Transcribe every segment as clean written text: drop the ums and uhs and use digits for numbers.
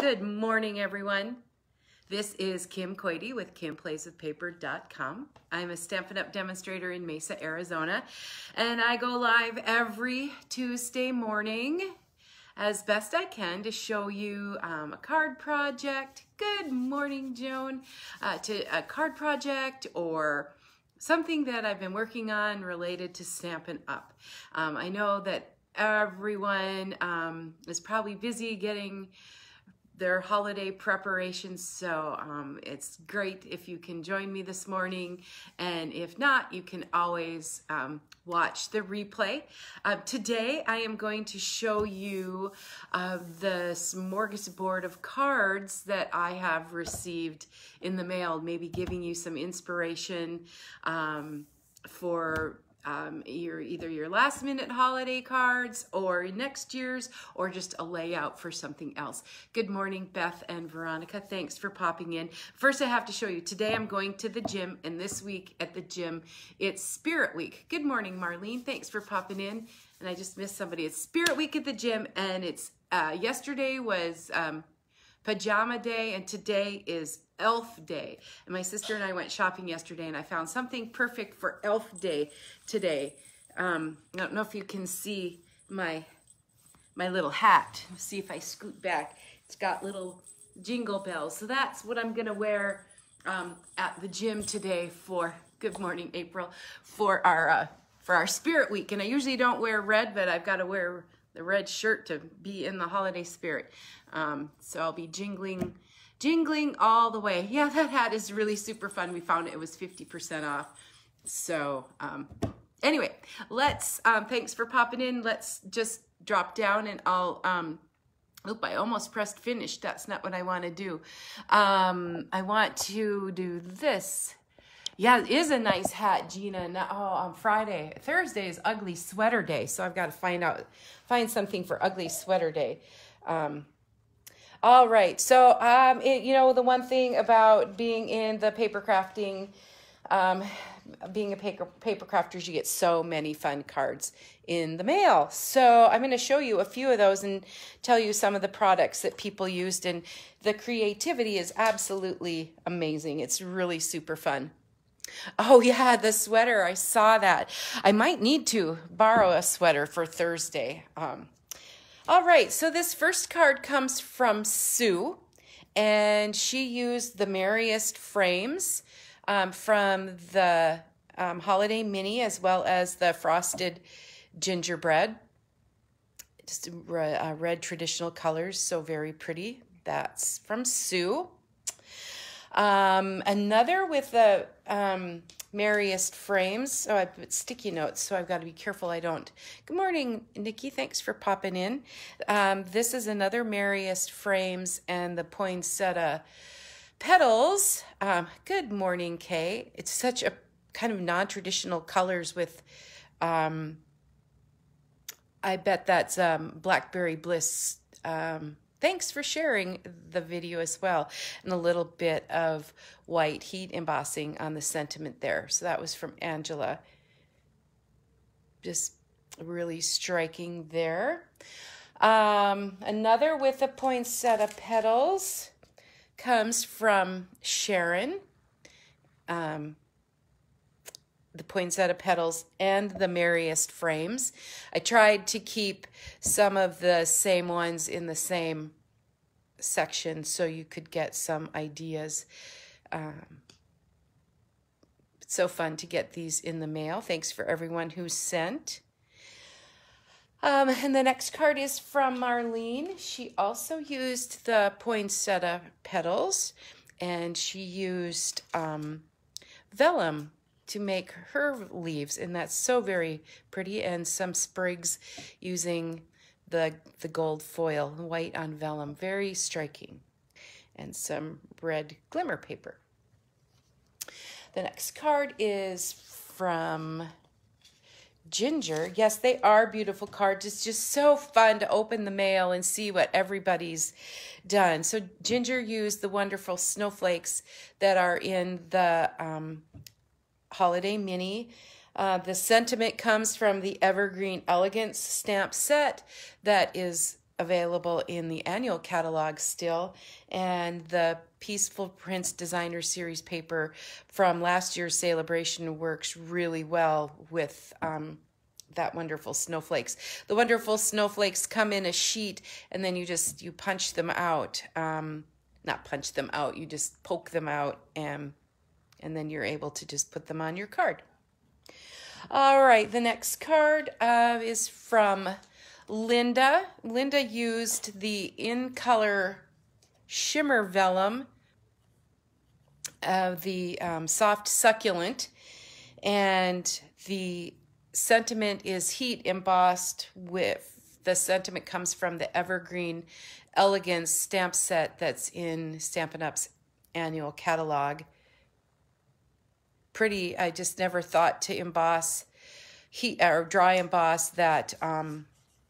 Good morning, everyone. This is Kim Coity with KimPlaysWithPaper.com. I'm a Stampin' Up! Demonstrator in Mesa, Arizona, and I go live every Tuesday morning as best I can to show you a card project. Good morning, Joan. To a card project or something that I've been working on related to Stampin' Up! I know that everyone is probably busy getting their holiday preparations, so it's great if you can join me this morning, and if not, you can always watch the replay. Today I am going to show you the smorgasbord of cards that I have received in the mail, maybe giving you some inspiration for either your last minute holiday cards or next year's, or just a layout for something else. Good morning, Beth and Veronica. Thanks for popping in. First, I have to show you, today I'm going to the gym, and this week at the gym, it's Spirit Week. Good morning, Marlene. Thanks for popping in. And I just missed somebody. It's Spirit Week at the gym, and it's yesterday was Pajama Day, and today is Elf Day. And my sister and I went shopping yesterday, and I found something perfect for Elf Day today. I don't know if you can see my little hat. Let's see if I scoot back. It's got little jingle bells. So that's what I'm gonna wear at the gym today for, good morning, April, for our Spirit Week. And I usually don't wear red, but I've got to wear the red shirt to be in the holiday spirit. So I'll be jingling all the way. Yeah, that hat is really super fun. We found it was 50% off. So anyway, let's, thanks for popping in. Let's just drop down and I'll, oop, I almost pressed finish. That's not what I want to do. I want to do this. Yeah, it is a nice hat, Gina. Now, on Friday, Thursday is Ugly Sweater Day, so I've got to find something for Ugly Sweater Day. All right, so you know, the one thing about being in the paper crafting, being a paper crafter, is you get so many fun cards in the mail. So I'm going to show you a few of those and tell you some of the products that people used, and the creativity is absolutely amazing. It's really super fun. Oh yeah, the sweater, I saw that. I might need to borrow a sweater for Thursday. All right, so this first card comes from Sue, and she used the Merriest frames from the Holiday Mini, as well as the Frosted Gingerbread. Just red traditional colors, so very pretty. That's from Sue. Another with the Merriest frames. So I put sticky notes, so I've got to be careful I don't. Good morning, Nikki. Thanks for popping in. This is another Merriest frames and the poinsettia petals. Good morning, Kay. It's such a kind of non-traditional colors with, I bet that's Blackberry Bliss. Thanks for sharing the video as well. And a little bit of white heat embossing on the sentiment there. So that was from Angela. Just really striking there. Another with the poinsettia petals comes from Sharon. The poinsettia petals and the Merriest frames. I tried to keep some of the same ones in the same section so you could get some ideas. It's so fun to get these in the mail. Thanks for everyone who sent. And the next card is from Marlene. She also used the poinsettia petals, and she used vellum to make her leaves, and that's so very pretty, and some sprigs using the gold foil, white on vellum, very striking, and some red glimmer paper. The next card is from Ginger. Yes, they are beautiful cards. It's just so fun to open the mail and see what everybody's done. So Ginger used the wonderful snowflakes that are in the Holiday Mini. The sentiment comes from the Evergreen Elegance stamp set that is available in the annual catalog still, and the Peaceful Prince Designer Series paper from last year's celebration works really well with that Wonderful Snowflakes. The Wonderful Snowflakes come in a sheet, and then you punch them out. Not punch them out, you just poke them out, and then you're able to just put them on your card. All right, the next card is from Linda. Linda used the In Color Shimmer Vellum, the Soft Succulent, and the sentiment is heat embossed with, the sentiment comes from the Evergreen Elegance stamp set that's in Stampin' Up's annual catalog. Pretty. I just never thought to emboss heat or dry emboss that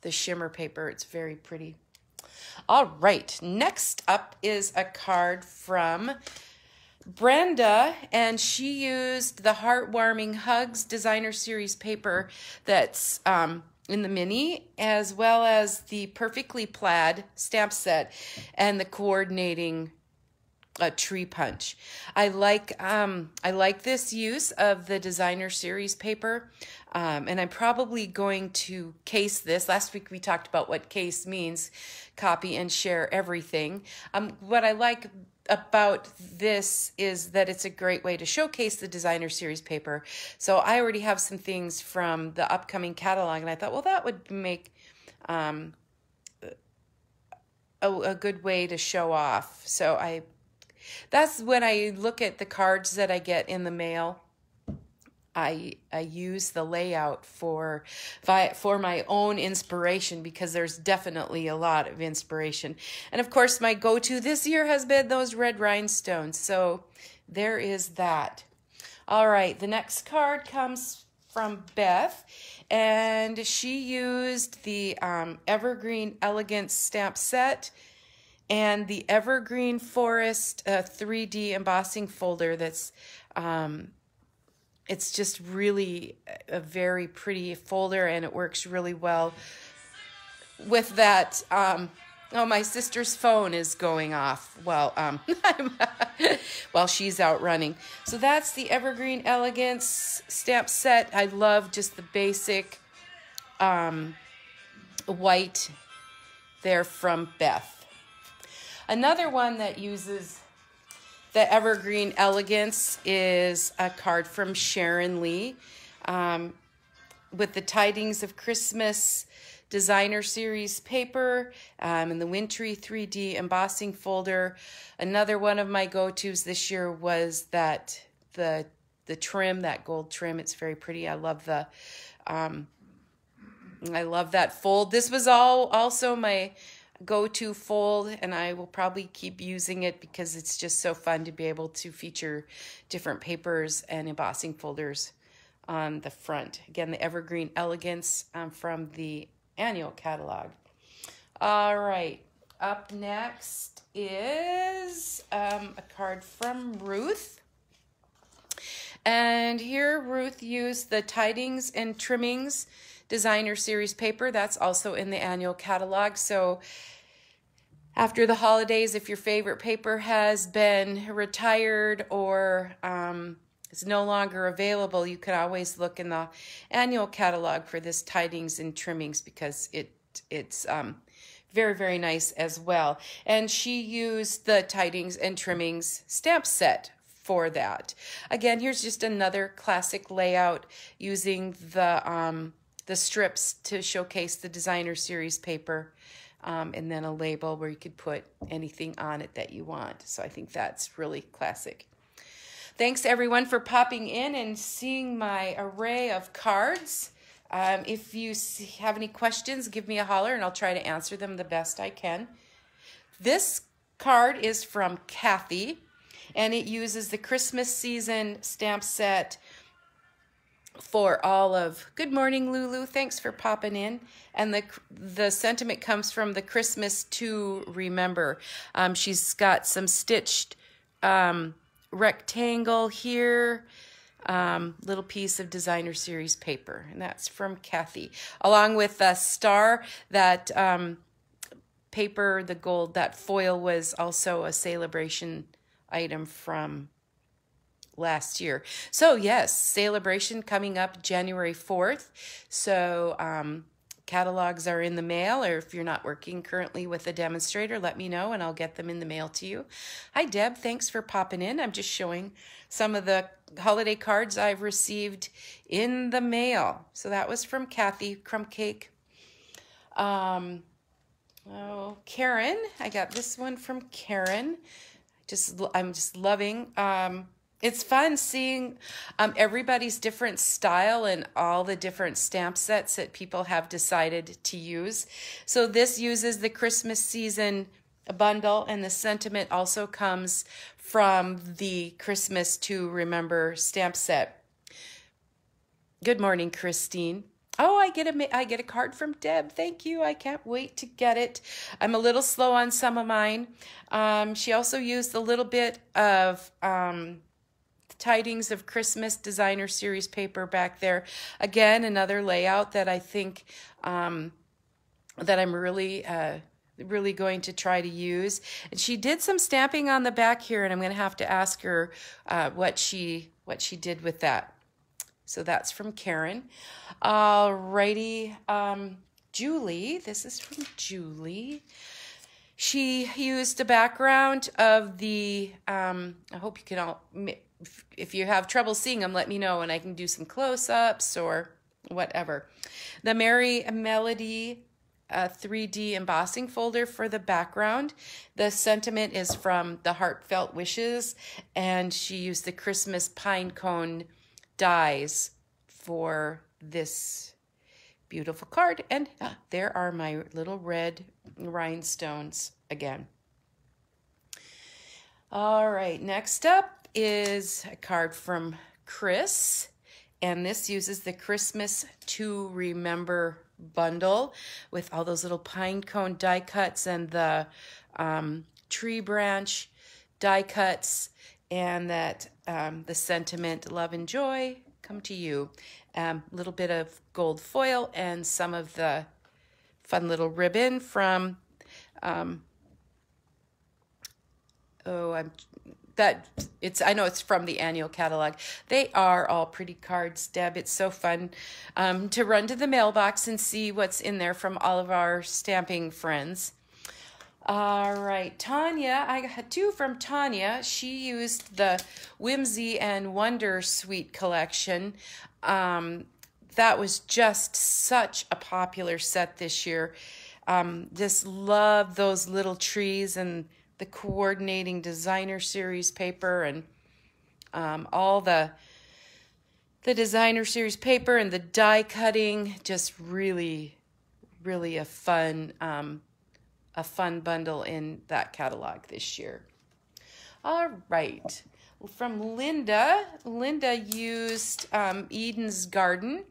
the shimmer paper. It's very pretty. All right, next up is a card from Brenda, and she used the Heartwarming Hugs Designer Series paper that's in the mini, as well as the Perfectly Plaid stamp set and the coordinating tree punch. I like this use of the Designer Series paper, and I'm probably going to case this. Last week we talked about what case means, copy and share everything. What I like about this is that it's a great way to showcase the Designer Series paper. So I already have some things from the upcoming catalog, and I thought, well, that would make a good way to show off. So that's when I look at the cards that I get in the mail. I use the layout for my own inspiration, because there's definitely a lot of inspiration. And of course, my go-to this year has been those red rhinestones. So there is that. All right, the next card comes from Beth, and she used the Evergreen Elegance stamp set and the Evergreen Forest 3D embossing folder that's it's just really a very pretty folder, and it works really well with that. Oh, my sister's phone is going off while while she's out running. So that's the Evergreen Elegance stamp set. I love just the basic white there from Beth. Another one that uses the Evergreen Elegance is a card from Sharon Lee with the Tidings of Christmas Designer Series paper and the Wintry 3D embossing folder. Another one of my go-tos this year was that the trim, that gold trim. It's very pretty. I love the I love that fold. This was also my go-to fold, and I will probably keep using it because it's just so fun to be able to feature different papers and embossing folders on the front. Again, the Evergreen Elegance from the annual catalog. All right, up next is a card from Ruth. And here Ruth used the Tidings and Trimmings Designer Series paper. That's also in the annual catalog. So after the holidays, if your favorite paper has been retired or is no longer available, you can always look in the annual catalog for this Tidings and Trimmings, because it's very, very nice as well. And she used the Tidings and Trimmings stamp set for that. Again, here's just another classic layout using the strips to showcase the Designer Series paper, and then a label where you could put anything on it that you want. So I think that's really classic. Thanks everyone for popping in and seeing my array of cards. If you have any questions, give me a holler and I'll try to answer them the best I can. This card is from Kathy, and it uses the Christmas season stamp set for all of, good morning Lulu, thanks for popping in. And the sentiment comes from the Christmas to Remember. She's got some stitched rectangle here, little piece of Designer Series paper, and that's from Kathy, along with a star that paper, the gold, that foil was also a Celebration item from last year. So yes, Celebration coming up January 4th. So catalogs are in the mail, or if you're not working currently with a demonstrator, let me know and I'll get them in the mail to you. Hi Deb, thanks for popping in. I'm just showing some of the holiday cards I've received in the mail. So that was from Kathy Crumb Cake. Oh, Karen, I got this one from Karen. I'm just loving. It's fun seeing everybody's different style and all the different stamp sets that people have decided to use. So this uses the Christmas season bundle, and the sentiment also comes from the Christmas to Remember stamp set. Good morning, Christine. Oh, I get a card from Deb. Thank you. I can't wait to get it. I'm a little slow on some of mine. She also used a little bit of Tidings of Christmas Designer Series paper back there. Again, another layout that I think that I'm really going to try to use. And she did some stamping on the back here, and I'm going to have to ask her what she did with that. So that's from Karen. Alrighty, Julie, this is from Julie. She used a background of the, I hope you can all, if you have trouble seeing them, let me know and I can do some close-ups or whatever. The Merry Melody 3D embossing folder for the background. The sentiment is from the Heartfelt Wishes, and she used the Christmas pine cone dies for this beautiful card. And there are my little red rhinestones again. All right, next up is a card from Chris, and this uses the Christmas to Remember bundle with all those little pine cone die cuts and the tree branch die cuts, and that the sentiment, love and joy come to you. Little bit of gold foil and some of the fun little ribbon from I know it's from the annual catalog. They are all pretty cards, Deb. It's so fun to run to the mailbox and see what's in there from all of our stamping friends. All right, Tanya, I got two from Tanya. She used the Whimsy and Wonder Suite collection. That was just such a popular set this year. Just love those little trees and the coordinating Designer Series paper, and all the Designer Series paper and the die cutting. Just really, really a fun bundle in that catalog this year. All right, from Linda. Linda used Eden's Garden.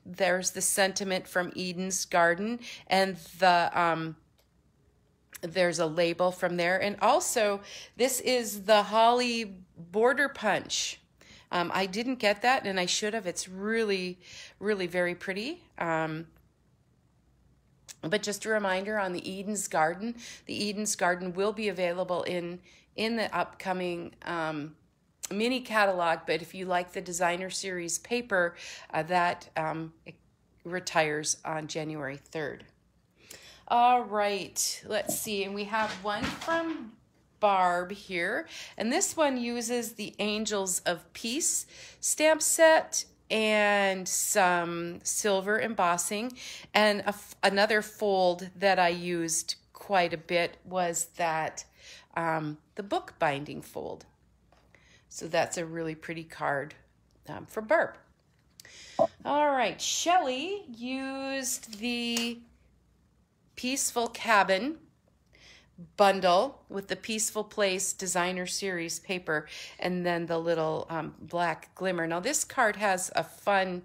There's the sentiment from Eden's Garden, and the there's a label from there. And also, this is the Holly Border Punch. I didn't get that, and I should have. It's really, really very pretty. But just a reminder on the Eden's Garden. The Eden's Garden will be available in the upcoming mini catalog, but if you like the Designer Series paper, that it retires on January 3rd. All right, let's see, and we have one from Barb here, and this one uses the Angels of Peace stamp set and some silver embossing, and another fold that I used quite a bit was that the book binding fold. So that's a really pretty card for Barb. All right, Shelley used the Peaceful Cabin bundle with the Peaceful Place Designer Series paper, and then the little black glimmer. Now this card has a fun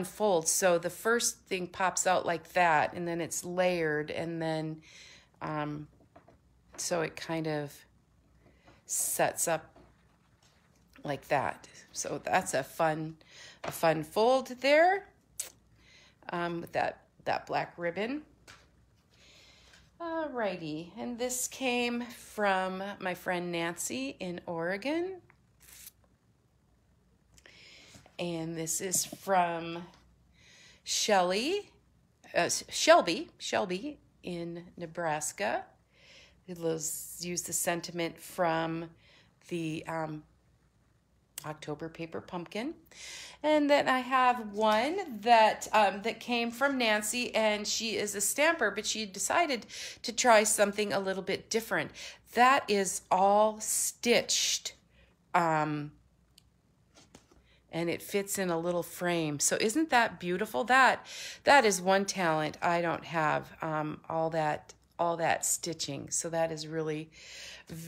fold. So the first thing pops out like that, and then it's layered, and then so it kind of sets up like that. So that's a fun fold there with that black ribbon. Alrighty, and this came from my friend Nancy in Oregon. And this is from Shelby in Nebraska. It used the sentiment from the October Paper Pumpkin. And then I have one that that came from Nancy, and she is a stamper, but she decided to try something a little bit different. That is all stitched, and it fits in a little frame. So isn't that beautiful? That is one talent I don't have, all that stitching. So that is really,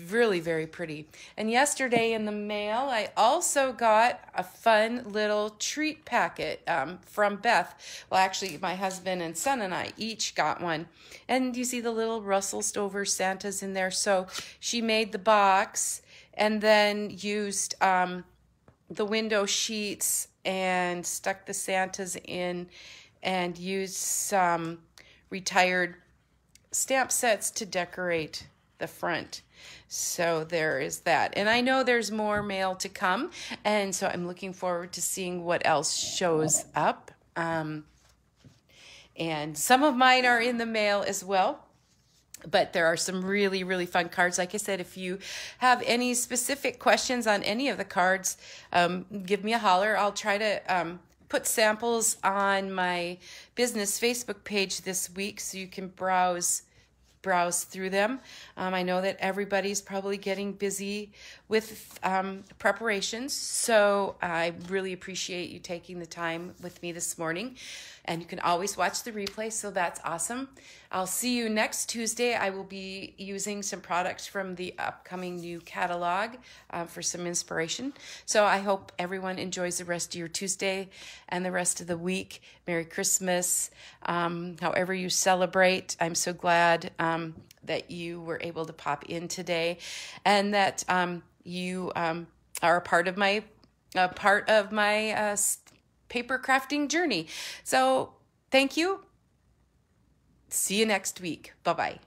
really very pretty. And yesterday in the mail, I also got a fun little treat packet from Beth. Well, actually, my husband and son and I each got one. And you see the little Russell Stover Santas in there. So she made the box and then used the window sheets and stuck the Santas in and used some retired stamp sets to decorate the front. So there is that. And I know there's more mail to come, and so I'm looking forward to seeing what else shows up. And some of mine are in the mail as well. But there are some really, really fun cards. Like I said, if you have any specific questions on any of the cards, give me a holler. I'll try to put samples on my business Facebook page this week so you can browse through them. I know that everybody's probably getting busy with preparations, so I really appreciate you taking the time with me this morning. And you can always watch the replay, so that's awesome. I'll see you next Tuesday. I will be using some products from the upcoming new catalog for some inspiration. So I hope everyone enjoys the rest of your Tuesday and the rest of the week. Merry Christmas. However you celebrate, I'm so glad that you were able to pop in today, and that you are a part of my paper crafting journey. So thank you. See you next week. Bye-bye.